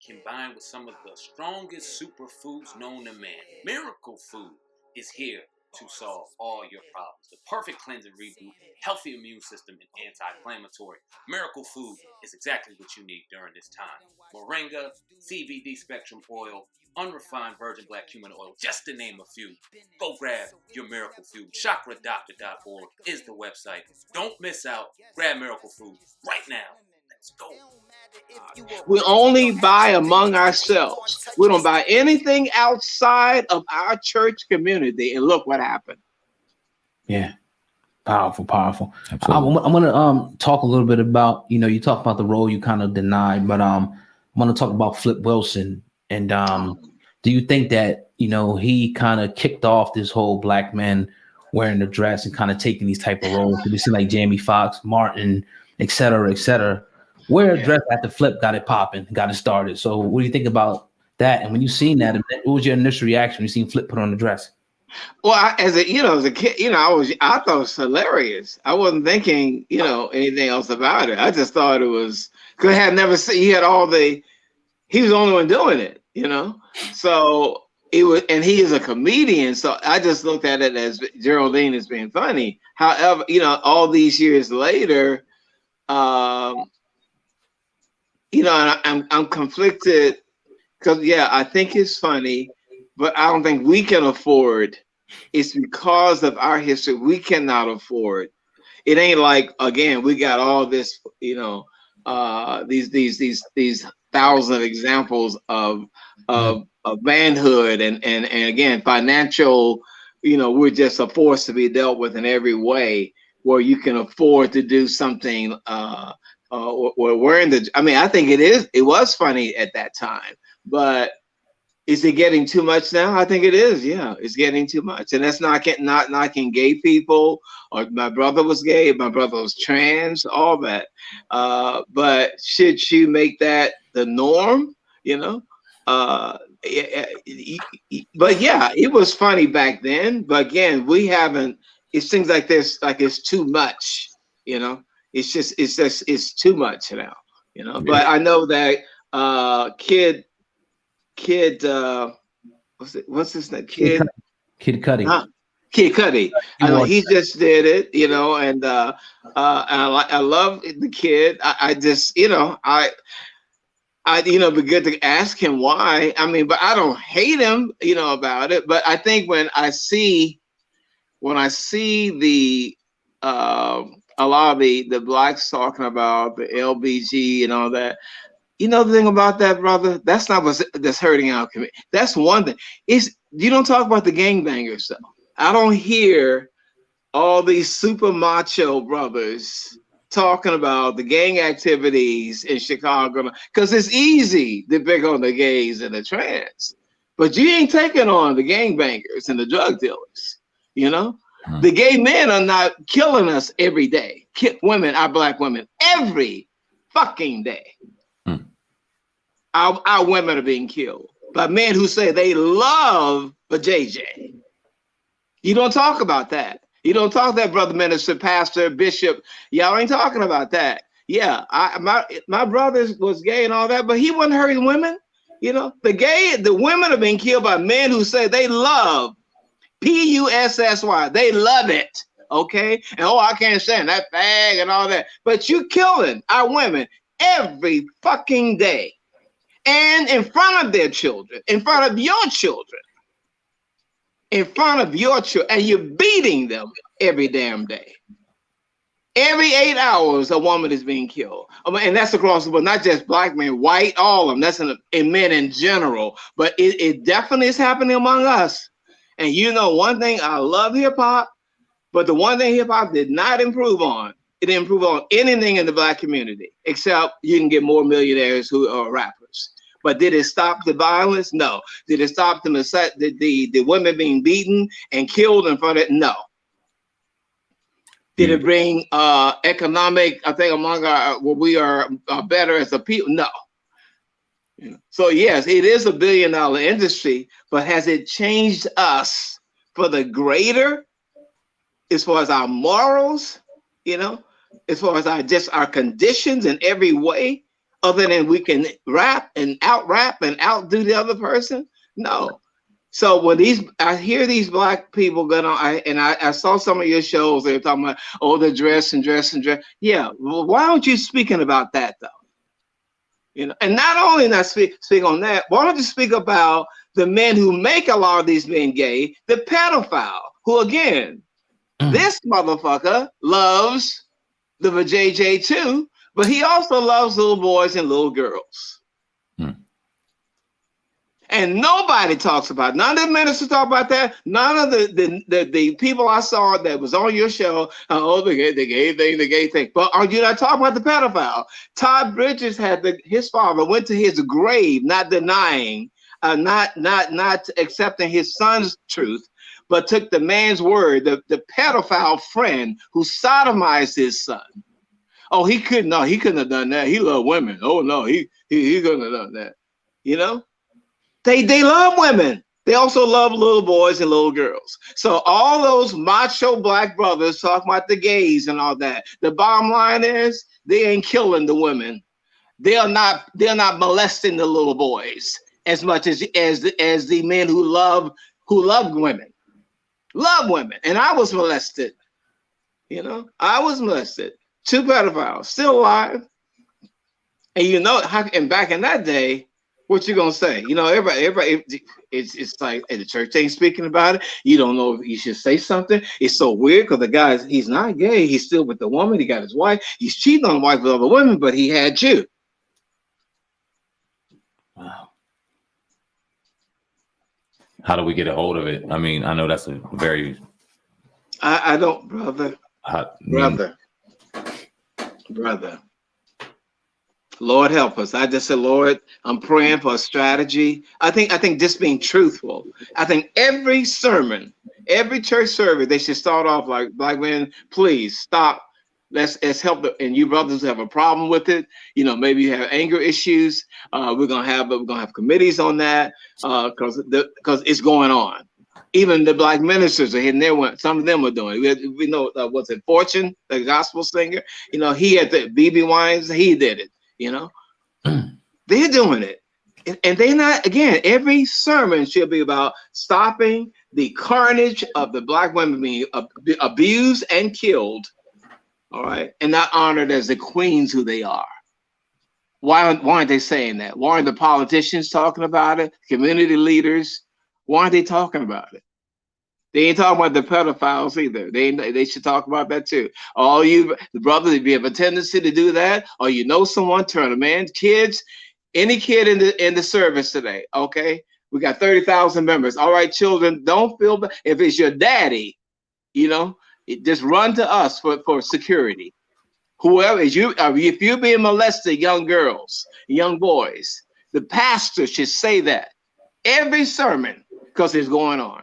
combined with some of the strongest superfoods known to man. Miracle Food is here to solve all your problems. The perfect cleanse and reboot, healthy immune system, and anti-inflammatory. Miracle Food is exactly what you need during this time. Moringa, CBD spectrum oil, unrefined virgin black cumin oil, just to name a few. Go grab your Miracle Food. ChakraDoctor.org is the website. Don't miss out. Grab Miracle Food right now. Let's go. We only buy among ourselves. We don't buy anything outside of our church community. And look what happened. Yeah. Powerful. I'm gonna talk a little bit about, you talk about the role you kind of denied, but I'm gonna talk about Flip Wilson. And do you think that, he kind of kicked off this whole black men wearing the dress and kind of taking these type of roles? We see like Jamie Foxx, Martin, et cetera, wear a dress after Flip got it popping, got it started. So what do you think about that? And when you seen that, what was your initial reaction when you seen Flip put on the dress? Well, as a kid, I thought it was hilarious. I wasn't thinking, anything else about it. I just thought it was, because I had never seen, he was the only one doing it, So it was, and he is a comedian. So I just looked at it as Geraldine as being funny. However, all these years later, and I'm conflicted because, I think it's funny, but I don't think we can afford. It's because of our history. We cannot afford. It ain't like, again, we got all this, these thousand examples of manhood and again, financial, we're just a force to be dealt with in every way where you can afford to do something, or wearing I think it was funny at that time, but is it getting too much now? I think it is. Yeah, it's getting too much. And that's not knocking gay people, or my brother was gay, my brother was trans, all that. But should you make that the norm, but yeah, it was funny back then. But again, it seems like it's too much, It's too much now, But I know that Kid, what's his name? Kid Cudi. Kid Cudi. I know he just did it, and I love the kid. I just, it'd be good to ask him why. But I don't hate him, about it. But I think when I see the a lot of the blacks talking about the LBG and all that. The thing about that, brother, that's not that's hurting our community. That's one thing. You don't talk about the gangbangers, though. I don't hear all these super macho brothers talking about the gang activities in Chicago, because it's easy to pick on the gays and the trans, but you ain't taking on the gangbangers and the drug dealers, The gay men are not killing us every day. Women, our black women, every fucking day. Our women are being killed by men who say they love a JJ. You don't talk about that. You don't talk that, brother, minister, pastor, bishop. Y'all ain't talking about that. Yeah, my brother was gay and all that, but he wasn't hurting women. The women are being killed by men who say they love PUSSY. They love it. Okay. And I can't stand that fag and all that. But you killing our women every fucking day. And in front of their children, in front of your children, and you're beating them every damn day. Every 8 hours, a woman is being killed. And that's across the board, not just black men, white, all of them. That's in men in general. But it definitely is happening among us. And one thing, I love hip hop, but the one thing hip hop did not improve on, it didn't improve on anything in the black community, except you can get more millionaires who are rappers. But did it stop the violence? No. Did it stop the women being beaten and killed in front of it? No. Did it bring economic, I think, among we are better as a people? No. So yes, it is $1 billion industry, but has it changed us for the greater as far as our morals, as far as our conditions in every way? other than we can rap and outdo the other person? No. So when I hear these black people going on, I saw some of your shows, they're talking about, oh, the dress and dress. Yeah, well, why aren't you speaking about that though? You know, and not only not speak on that, why don't you speak about the men who make a lot of these men gay, the pedophile, who again, this motherfucker loves the JJ too, but he also loves little boys and little girls. And nobody talks about it. None of the ministers talk about that. None of the people I saw that was on your show, the gay thing. But are you not talking about the pedophile? Todd Bridges his father went to his grave, not denying, not accepting his son's truth, but took the man's word, the pedophile friend who sodomized his son. Oh, he couldn't have done that. He loved women. Oh no, he couldn't have done that. You know? They love women. They also love little boys and little girls. So all those macho black brothers talking about the gays and all that. The bottom line is they ain't killing the women. They're not molesting the little boys as much as the men who love women. Love women. And I was molested. You know, I was molested. 2 pedophiles still alive. And you know, and back in that day, what you gonna say? You know, everybody. It's like, hey, the church ain't speaking about it. You don't know if you should say something. It's so weird because the guy, he's not gay. He's still with the woman. He got his wife. He's cheating on the wife with other women, but he had you. Wow. How do we get a hold of it? I mean, I know that's a very. I don't, brother. Brother. Lord help us. I just said, Lord, I'm praying for a strategy. I think just being truthful. I think every sermon, every church service, they should start off like, black men, please stop. Let's help. And you brothers have a problem with it. You know, maybe you have anger issues. We're gonna have committees on that because it's going on. Even the black ministers are hitting their one. Some of them are doing it. We know was it Fortune, the gospel singer? You know, he had the BB Wines. He did it. You know, they're doing it. And they not, again, every sermon should be about stopping the carnage of the black women being abused and killed, all right, and not honored as the queens who they are. Why aren't they saying that? Why aren't the politicians talking about it? Community leaders, why aren't they talking about it? They ain't talking about the pedophiles either. They should talk about that too. All you brothers, if you have a tendency to do that, or you know someone, turn them in. Kids, any kid in the service today, okay? We got 30,000 members. All right, children, don't feel bad. If it's your daddy, you know, just run to us for security. Whoever is you, if you're being molested, young girls, young boys, the pastor should say that every sermon because it's going on.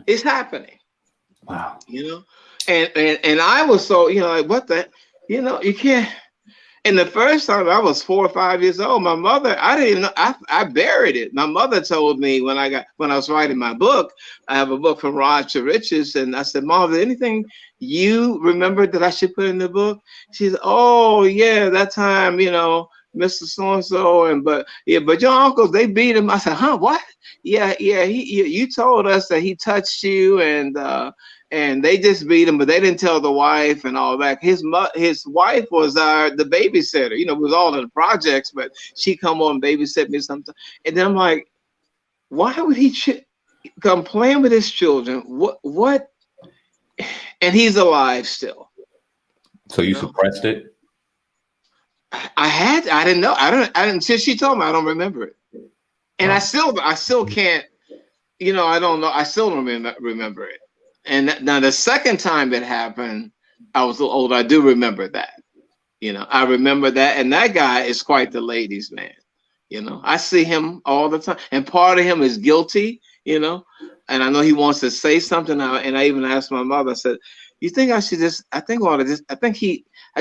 It's happening. Wow. You know, and I was so, you know, like, what the, you know, you can't. And the first time I was 4 or 5 years old, my mother, I didn't even know, I buried it. My mother told me when I was writing my book, I have a book from Rod to Riches, and I said, Mom, is there anything you remember that I should put in the book? She said, oh yeah, that time, you know, Mr. So-and-so, but your uncles, they beat him. I said, huh, what? Yeah, you told us that he touched you, and they just beat him, but they didn't tell the wife and all that. His wife was the babysitter. You know, it was all in the projects, but she come on and babysit me sometimes. And then I'm like, why would he come playing with his children? What? And he's alive still. So you suppressed it? I didn't know. I didn't until she told me. I don't remember it. And I still can't, you know, I don't know. I still don't remember it. And now the second time it happened, I was a little older. I do remember that. You know, I remember that. And that guy is quite the ladies' man. You know, I see him all the time. And part of him is guilty, you know, and I know he wants to say something now. And I even asked my mother, I said, you think I should I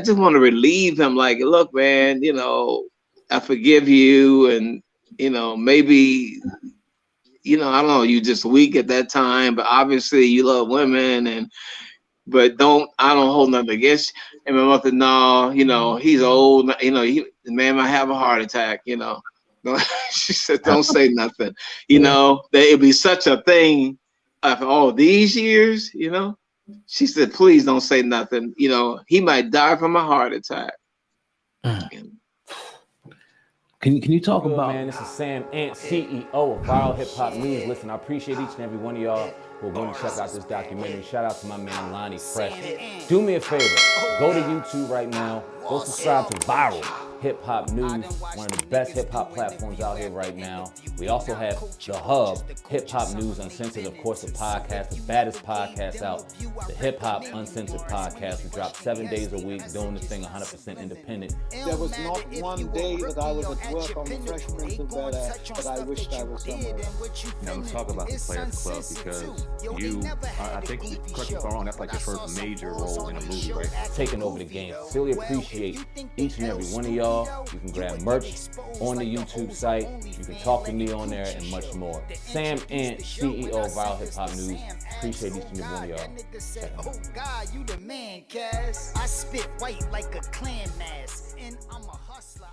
just want to relieve him. Like, look, man, you know, I forgive you. And, you know, maybe, you know, I don't know, you just weak at that time, but obviously you love women but I don't hold nothing against you. And my mother, no, you know, he's old, you know, the man might have a heart attack, you know. She said, don't say nothing. You know, that it'd be such a thing after all these years, you know. She said, please don't say nothing. You know, he might die from a heart attack. Can you talk about, man? This is Sam Ant, CEO of Viral Hip Hop News. Listen, I appreciate each and every one of y'all who are going to check out this documentary. Shout out to my man Lonnie Fresh. Do me a favor, go to YouTube right now. Go subscribe to Viral Hip Hop News, one of the best hip hop platforms out here right now. We also have The Hub, Hip Hop News Uncensored, of course, the podcast, the baddest podcast out, the Hip Hop Uncensored podcast. We drop 7 days a week, doing this thing 100% independent. There was not one day that I was at work on the Fresh Prince of Bel-Air that I wished I was somewhere else. Now let's talk about the Players Club, because you, I think, correct me if I'm wrong, that's like your first major role in a movie, right? Taking over the game. Sincerely appreciate each and every one of y'all. You can grab merch on the YouTube site. You can talk to me on there and much more. Sam Ant, CEO of Viral Hip Hop News. Appreciate each and every one of y'all. Check it out. Oh God, you the man, Cass. I spit white like a clan mask, and I'm a hustler.